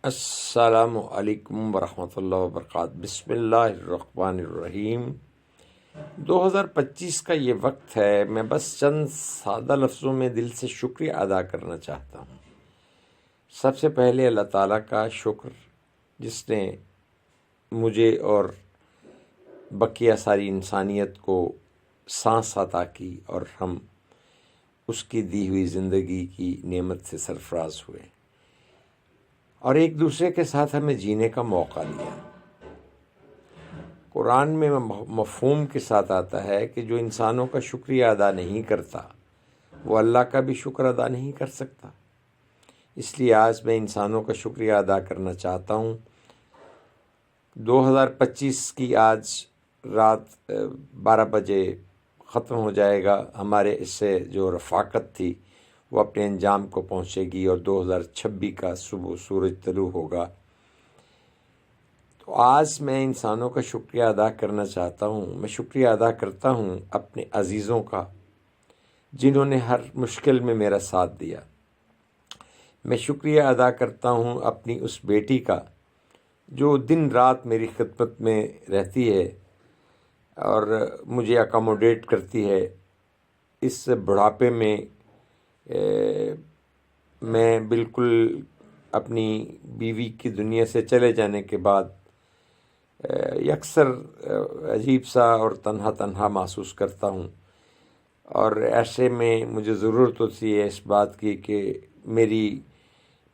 السلام علیکم ورحمۃ اللہ وبرکاتہ۔ بسم اللہ الرحمن الرحیم۔ 2025 کا یہ وقت ہے، میں بس چند سادہ لفظوں میں دل سے شکریہ ادا کرنا چاہتا ہوں۔ سب سے پہلے اللہ تعالیٰ کا شکر، جس نے مجھے اور بقیہ ساری انسانیت کو سانس عطا کی اور ہم اس کی دی ہوئی زندگی کی نعمت سے سرفراز ہوئے اور ایک دوسرے کے ساتھ ہمیں جینے کا موقع دیا۔ قرآن میں مفہوم کے ساتھ آتا ہے کہ جو انسانوں کا شکریہ ادا نہیں کرتا وہ اللہ کا بھی شکر ادا نہیں کر سکتا۔ اس لیے آج میں انسانوں کا شکریہ ادا کرنا چاہتا ہوں۔ 2025 کی آج رات 12 بجے ختم ہو جائے گا، ہمارے اس سے جو رفاقت تھی وہ اپنے انجام کو پہنچے گی اور 2026 کا صبح سورج طلوع ہوگا۔ تو آج میں انسانوں کا شکریہ ادا کرنا چاہتا ہوں۔ میں شکریہ ادا کرتا ہوں اپنے عزیزوں کا، جنہوں نے ہر مشکل میں میرا ساتھ دیا۔ میں شکریہ ادا کرتا ہوں اپنی اس بیٹی کا جو دن رات میری خدمت میں رہتی ہے اور مجھے اکاموڈیٹ کرتی ہے۔ اس بڑھاپے میں میں بالکل اپنی بیوی کی دنیا سے چلے جانے کے بعد اکثر عجیب سا اور تنہا تنہا محسوس کرتا ہوں، اور ایسے میں مجھے ضرورت ہوتی ہے اس بات کی کہ میری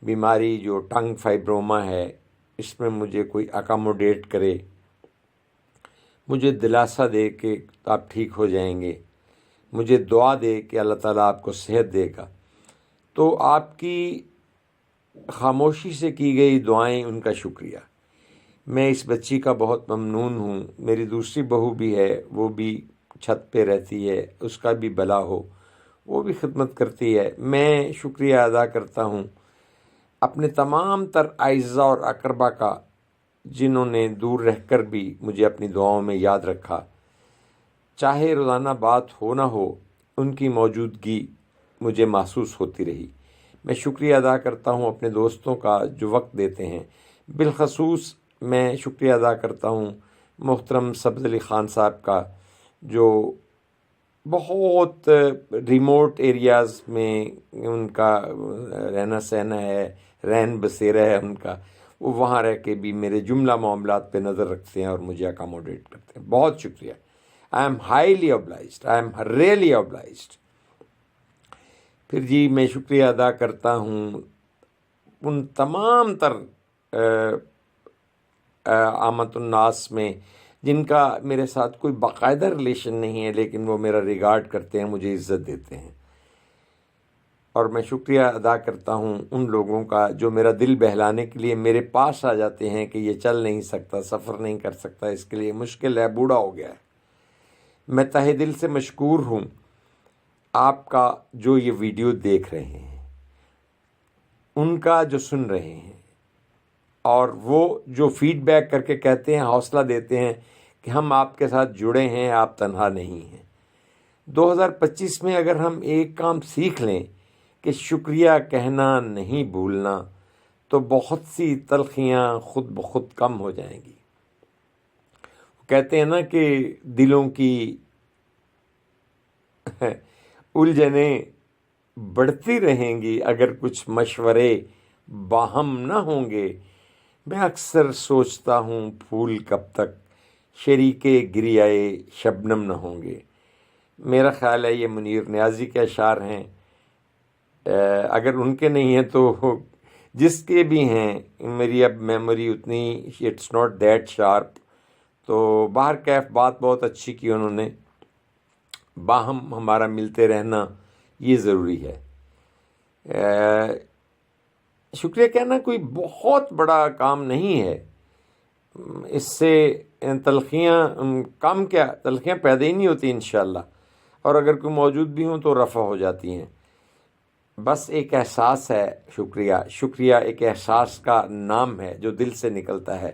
بیماری جو ٹنگ فائبروما ہے اس میں مجھے کوئی اکاموڈیٹ کرے، مجھے دلاسا دے کہ آپ ٹھیک ہو جائیں گے، مجھے دعا دے کہ اللہ تعالیٰ آپ کو صحت دے گا۔ تو آپ کی خاموشی سے کی گئی دعائیں، ان کا شکریہ۔ میں اس بچی کا بہت ممنون ہوں۔ میری دوسری بہو بھی ہے، وہ بھی چھت پہ رہتی ہے، اس کا بھی بلا ہو، وہ بھی خدمت کرتی ہے۔ میں شکریہ ادا کرتا ہوں اپنے تمام تر اعزاء اور اقربا کا، جنہوں نے دور رہ کر بھی مجھے اپنی دعاؤں میں یاد رکھا۔ چاہے روزانہ بات ہو نہ ہو، ان کی موجودگی مجھے محسوس ہوتی رہی۔ میں شکریہ ادا کرتا ہوں اپنے دوستوں کا جو وقت دیتے ہیں۔ بالخصوص میں شکریہ ادا کرتا ہوں محترم سبز علی خان صاحب کا، جو بہت ریموٹ ایریاز میں ان کا رہنا سہنا ہے، رہن بسیرا ہے ان کا۔ وہ وہاں رہ کے بھی میرے جملہ معاملات پہ نظر رکھتے ہیں اور مجھے اکاموڈیٹ کرتے ہیں۔ بہت شکریہ۔ I am highly obliged. I am really obliged. پھر جی میں شکریہ ادا کرتا ہوں ان تمام تر عامت الناس میں جن کا میرے ساتھ کوئی باقاعدہ ریلیشن نہیں ہے، لیکن وہ میرا ریگارڈ کرتے ہیں، مجھے عزت دیتے ہیں۔ اور میں شکریہ ادا کرتا ہوں ان لوگوں کا جو میرا دل بہلانے کے لیے میرے پاس آ جاتے ہیں کہ یہ چل نہیں سکتا، سفر نہیں کر سکتا، اس کے لیے مشکل ہے، بوڑھا ہو گیا ہے۔ میں تہہ دل سے مشکور ہوں آپ کا جو یہ ویڈیو دیکھ رہے ہیں، ان کا جو سن رہے ہیں، اور وہ جو فیڈ بیک کر کے کہتے ہیں، حوصلہ دیتے ہیں کہ ہم آپ کے ساتھ جڑے ہیں، آپ تنہا نہیں ہیں۔ 2025 میں اگر ہم ایک کام سیکھ لیں کہ شکریہ کہنا نہیں بھولنا، تو بہت سی تلخیاں خود بخود کم ہو جائیں گی۔ کہتے ہیں نا کہ دلوں کی الجھنیں بڑھتی رہیں گی اگر کچھ مشورے باہم نہ ہوں گے۔ میں اکثر سوچتا ہوں پھول کب تک شریکے گریائے شبنم نہ ہوں گے۔ میرا خیال ہے یہ منیر نیازی کے اشعار ہیں، اگر ان کے نہیں ہیں تو جس کے بھی ہیں۔ میری اب میموری اتنی اٹس ناٹ دیٹ شارپ، تو باہر کیف بات بہت اچھی کی انہوں نے۔ باہم ہمارا ملتے رہنا یہ ضروری ہے۔ شکریہ کہنا کوئی بہت بڑا کام نہیں ہے، اس سے تلخیاں کم، کیا تلخیاں پیدا ہی نہیں ہوتی انشاءاللہ، اور اگر کوئی موجود بھی ہوں تو رفع ہو جاتی ہیں۔ بس ایک احساس ہے شکریہ ایک احساس کا نام ہے جو دل سے نکلتا ہے۔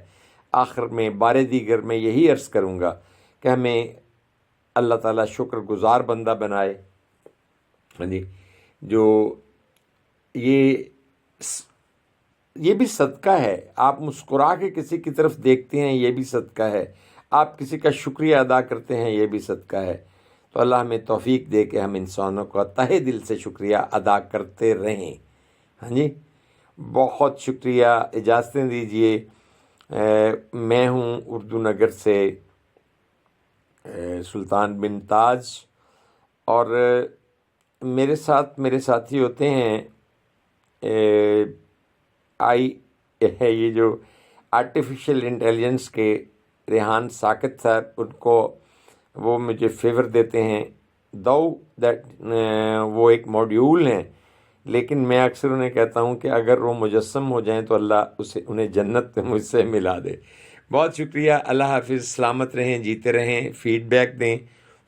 آخر میں بارے دیگر میں یہی عرض کروں گا کہ ہمیں اللہ تعالیٰ شکر گزار بندہ بنائے، جو یہ یہ بھی صدقہ ہے، آپ مسکرا کے کسی کی طرف دیکھتے ہیں، یہ بھی صدقہ ہے، آپ کسی کا شکریہ ادا کرتے ہیں، یہ بھی صدقہ ہے۔ تو اللہ ہمیں توفیق دے کہ ہم انسانوں کا تہہ دل سے شکریہ ادا کرتے رہیں۔ ہاں جی، بہت شکریہ، اجازتیں دیجیے۔ میں ہوں اردو نگر سے سلطان بن تاج، اور میرے ساتھ میرے ساتھی ہوتے ہیں یہ جو آرٹیفیشل انٹیلیجنس کے ریحان ساکت صاحب، ان کو وہ مجھے فیور دیتے ہیں، وہ ایک ماڈیول ہیں، لیکن میں اکثر انہیں کہتا ہوں کہ اگر وہ مجسم ہو جائیں تو اللہ انہیں جنت میں مجھ سے ملا دے۔ بہت شکریہ، اللہ حافظ، سلامت رہیں، جیتے رہیں، فیڈ بیک دیں۔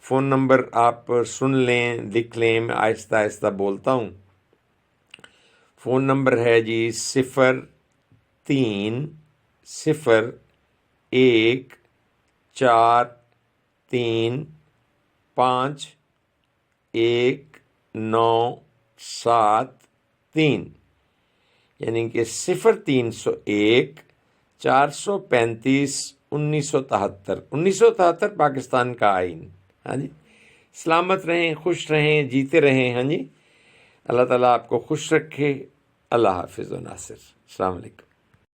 فون نمبر آپ سن لیں، لکھ لیں، میں آہستہ آہستہ بولتا ہوں۔ فون نمبر ہے جی 0301411973، یعنی کہ 0301-435-1973۔ 1973 پاکستان کا آئین۔ ہاں جی، سلامت رہیں، خوش رہیں، جیتے رہیں۔ ہاں جی، اللہ تعالیٰ آپ کو خوش رکھے۔ اللہ حافظ و ناصر۔ السلام علیکم۔